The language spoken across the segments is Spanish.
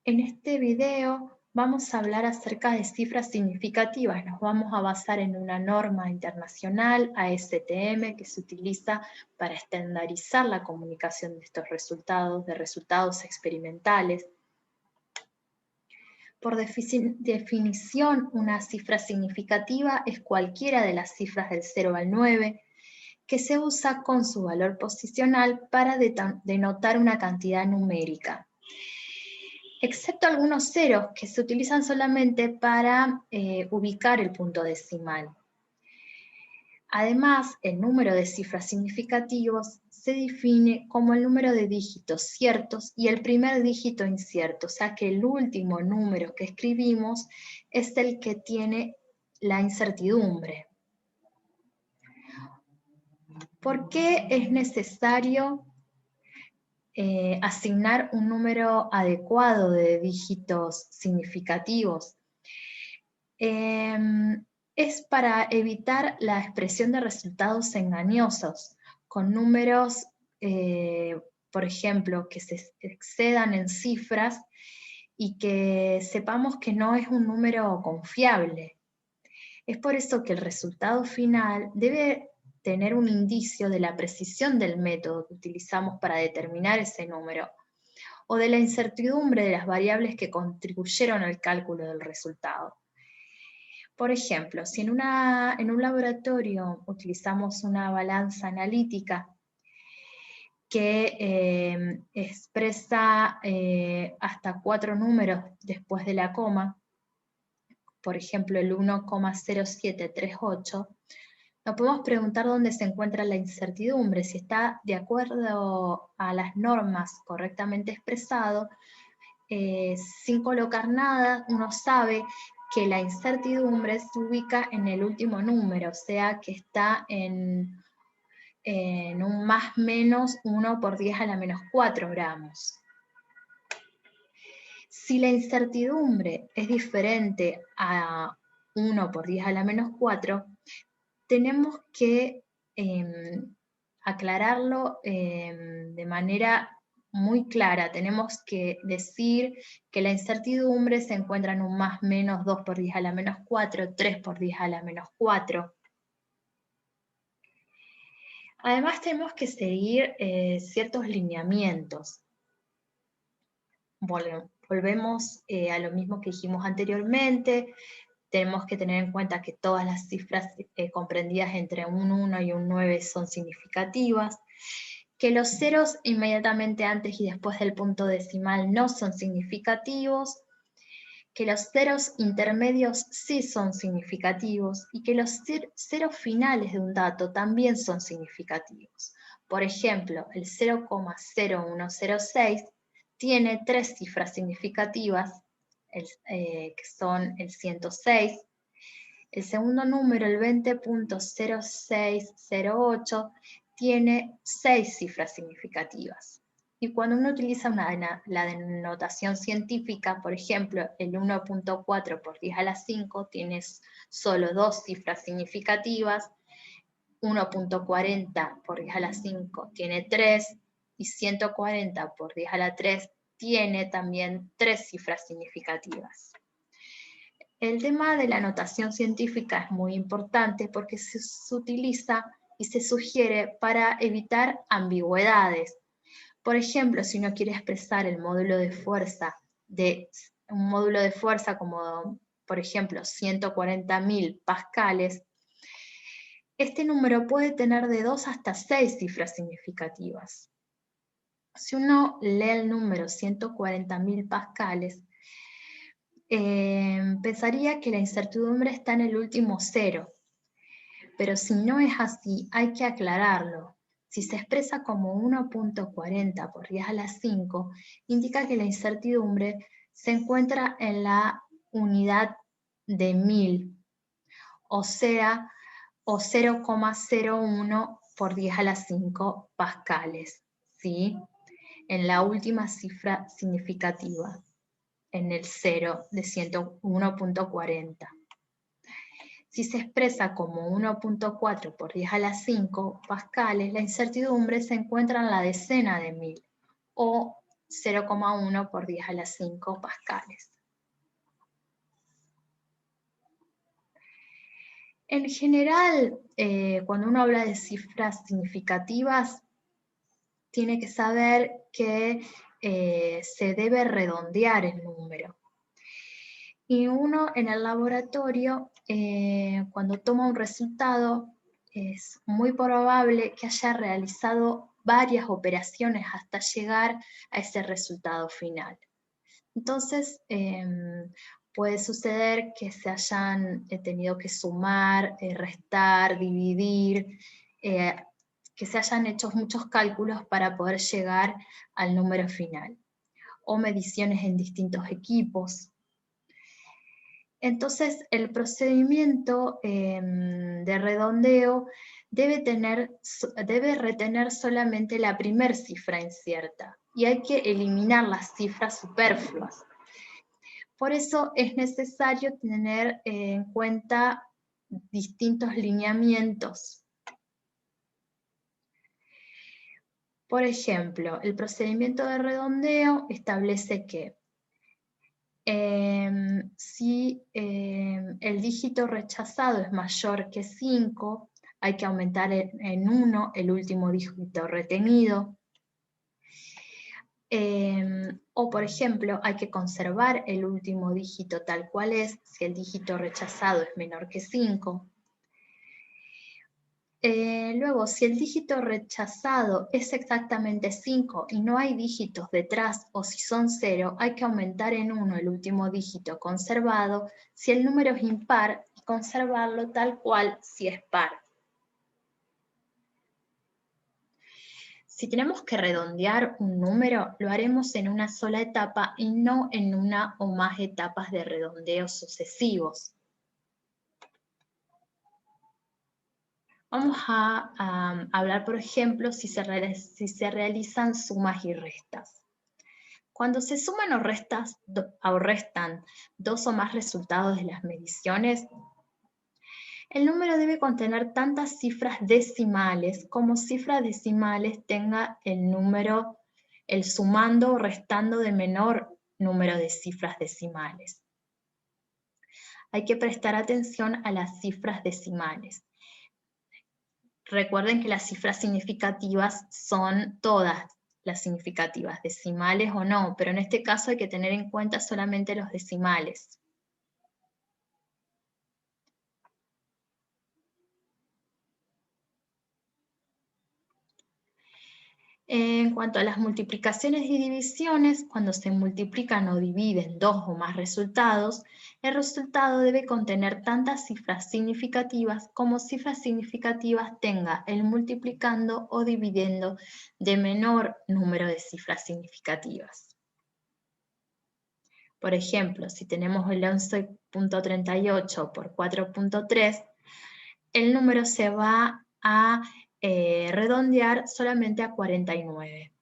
En este video vamos a hablar acerca de cifras significativas. Nos vamos a basar en una norma internacional, ASTM, que se utiliza para estandarizar la comunicación de estos resultados, de resultados experimentales. Por definición, una cifra significativa es cualquiera de las cifras del 0 al 9, que se usa con su valor posicional para denotar una cantidad numérica, excepto algunos ceros que se utilizan solamente para ubicar el punto decimal. Además, el número de cifras significativos se define como el número de dígitos ciertos y el primer dígito incierto, o sea que el último número que escribimos es el que tiene la incertidumbre. ¿Por qué es necesario asignar un número adecuado de dígitos significativos? Es para evitar la expresión de resultados engañosos, con números, por ejemplo, que se excedan en cifras y que sepamos que no es un número confiable. Es por eso que el resultado final debe tener un indicio de la precisión del método que utilizamos para determinar ese número, o de la incertidumbre de las variables que contribuyeron al cálculo del resultado. Por ejemplo, si en un laboratorio utilizamos una balanza analítica que expresa hasta 4 números después de la coma, por ejemplo el 1,0738, nos podemos preguntar dónde se encuentra la incertidumbre, si está de acuerdo a las normas correctamente expresado. Sin colocar nada, uno sabe que la incertidumbre se ubica en el último número, o sea que está en un más menos 1 por 10 a la menos 4 gramos. Si la incertidumbre es diferente a 1 por 10 a la menos 4, tenemos que aclararlo de manera muy clara. Tenemos que decir que la incertidumbre se encuentra en un más menos 2 por 10 a la menos 4, 3 por 10 a la menos 4. Además tenemos que seguir ciertos lineamientos. Volvemos a lo mismo que dijimos anteriormente. Tenemos que tener en cuenta que todas las cifras comprendidas entre un 1 y un 9 son significativas, que los ceros inmediatamente antes y después del punto decimal no son significativos, que los ceros intermedios sí son significativos y que los ceros finales de un dato también son significativos. Por ejemplo, el 0,0106 tiene 3 cifras significativas, que son el 106, el segundo número, el 20.0608, tiene 6 cifras significativas. Y cuando uno utiliza la denotación científica, por ejemplo, el 1.4 por 10 a la 5 tiene solo 2 cifras significativas, 1.40 por 10 a la 5 tiene 3, y 140 por 10 a la 3 tiene también 3 cifras significativas. El tema de la notación científica es muy importante porque se utiliza y se sugiere para evitar ambigüedades. Por ejemplo, si uno quiere expresar el módulo de fuerza de un módulo de fuerza como, por ejemplo, 140.000 pascales, este número puede tener de 2 hasta 6 cifras significativas. Si uno lee el número 140.000 pascales, pensaría que la incertidumbre está en el último cero, pero si no es así, hay que aclararlo. Si se expresa como 1.40 por 10 a la 5, indica que la incertidumbre se encuentra en la unidad de 1000, o sea, o 0,01 por 10 a la 5 pascales, ¿sí? En la última cifra significativa, en el 0 de 101.40. Si se expresa como 1.4 por 10 a la 5 pascales, la incertidumbre se encuentra en la decena de 1000, o 0,1 por 10 a la 5 pascales. En general, cuando uno habla de cifras significativas, tiene que saber que se debe redondear el número. Y uno en el laboratorio, cuando toma un resultado, es muy probable que haya realizado varias operaciones hasta llegar a ese resultado final. Entonces, puede suceder que se hayan tenido que sumar, restar, dividir, que se hayan hecho muchos cálculos para poder llegar al número final, o mediciones en distintos equipos. Entonces, el procedimiento de redondeo debe retener solamente la primera cifra incierta y hay que eliminar las cifras superfluas. Por eso es necesario tener en cuenta distintos lineamientos. Por ejemplo, el procedimiento de redondeo establece que si el dígito rechazado es mayor que 5, hay que aumentar en 1 el último dígito retenido. O, por ejemplo, hay que conservar el último dígito tal cual es si el dígito rechazado es menor que 5. Luego, si el dígito rechazado es exactamente 5 y no hay dígitos detrás, o si son 0, hay que aumentar en 1 el último dígito conservado si el número es impar y conservarlo tal cual si es par. Si tenemos que redondear un número, lo haremos en una sola etapa y no en una o más etapas de redondeo sucesivos. Vamos a hablar, por ejemplo, si se realizan sumas y restas. Cuando se suman o restan dos o más resultados de las mediciones, el número debe contener tantas cifras decimales como cifras decimales tenga el sumando o restando de menor número de cifras decimales. Hay que prestar atención a las cifras decimales. Recuerden que las cifras significativas son todas las significativas, decimales o no, pero en este caso hay que tener en cuenta solamente los decimales. En cuanto a las multiplicaciones y divisiones, cuando se multiplican o dividen dos o más resultados, el resultado debe contener tantas cifras significativas como cifras significativas tenga el multiplicando o dividiendo de menor número de cifras significativas. Por ejemplo, si tenemos el 11.38 por 4.3, el número se va a redondear solamente a 49.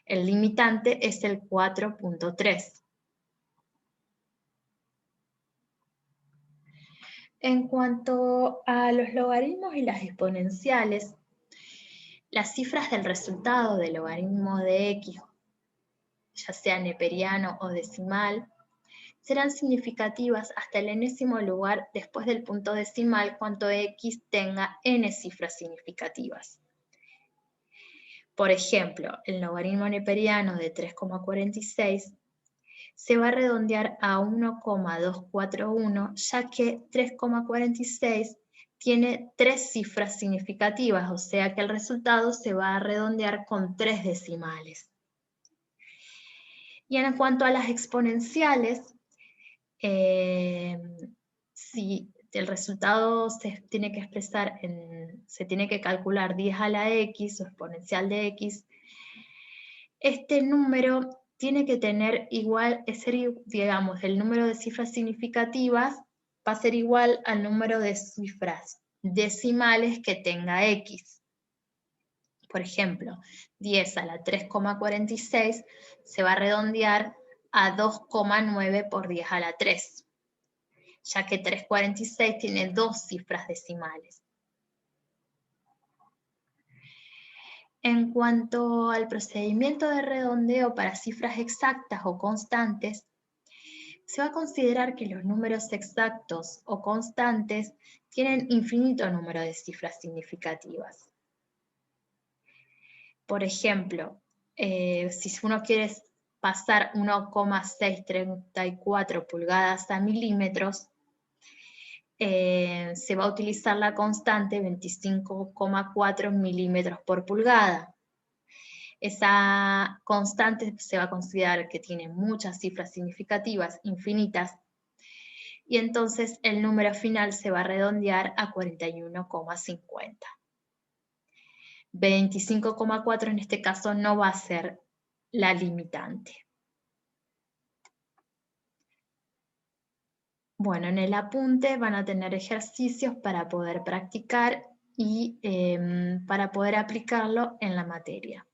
El limitante es el 4.3. En cuanto a los logaritmos y las exponenciales, las cifras del resultado del logaritmo de x, ya sea neperiano o decimal, serán significativas hasta el enésimo lugar después del punto decimal cuando x tenga n cifras significativas. Por ejemplo, el logaritmo neperiano de 3,46 se va a redondear a 1,241, ya que 3,46 tiene 3 cifras significativas, o sea que el resultado se va a redondear con 3 decimales. Y en cuanto a las exponenciales, si el resultado se tiene que expresar se tiene que calcular 10 a la x o exponencial de x, este número tiene que tener igual, digamos, el número de cifras significativas va a ser igual al número de cifras decimales que tenga x. Por ejemplo, 10 a la 3,46 se va a redondear a 2,9 por 10 a la 3, ya que 3,46 tiene 2 cifras decimales. En cuanto al procedimiento de redondeo para cifras exactas o constantes, se va a considerar que los números exactos o constantes tienen infinito número de cifras significativas. Por ejemplo, si uno quiere pasar 1,634 pulgadas a milímetros, se va a utilizar la constante 25,4 milímetros por pulgada. Esa constante se va a considerar que tiene muchas cifras significativas, infinitas, y entonces el número final se va a redondear a 41,50. 25,4 en este caso no va a ser la limitante. Bueno, en el apunte van a tener ejercicios para poder practicar y para poder aplicarlo en la materia.